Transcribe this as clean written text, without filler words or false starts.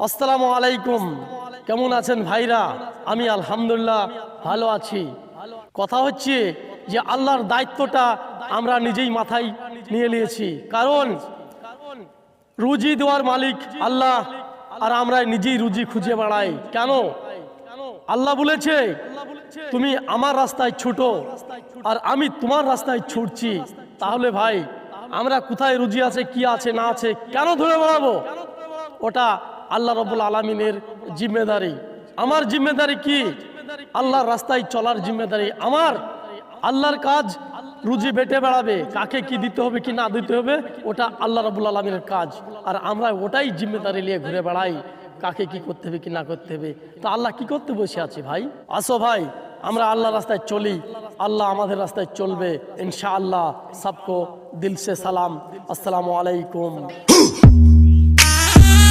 আসসালামু আলাইকুম। কেমন আছেন ভাইরা? আমি আলহামদুলিল্লাহ ভালো আছি। কথা হচ্ছে যে আল্লাহর দায়িত্বটা আমরা নিজেই মাথায় নিয়ে নিয়েছি, কারণ রুজি দেওয়ার মালিক আল্লাহ, আর আমরা নিজেই রুজি খুঁজে বেড়াই। কেন? আল্লাহ বলেছে তুমি আমার রাস্তায় ছুটো আর আমি তোমার রাস্তায় ছুটছি। তাহলে ভাই আমরা কোথায় রুজি আছে, কি আছে না আছে কেন ধরে বেড়াবো? ওটা আল্লাহ রাব্বুল আলামিনের জিম্মেদারি। আমার জিম্মেদারি কি? আল্লাহর রাস্তায় চলার জিম্মেদারি আমার। আল্লাহর কাজ রুজি বেটে বেড়াবে, কাকে কি দিতে হবে কি না দিতে হবে ওটা আল্লাহ রাব্বুল আলামিনের কাজ, আর আমরা ওটাই জিম্মেদারি নিয়ে ঘুরে বেড়াই, কাকে কি করতে হবে কি না করতে হবে। তো আল্লাহ কি করতে বসে আছে ভাই? আসো ভাই আমরা আল্লাহর রাস্তায় চলি, আল্লাহ আমাদের রাস্তায় চলবে ইনশাআল্লাহ। সবকো দিল সে সালাম, আসসালামু আলাইকুম।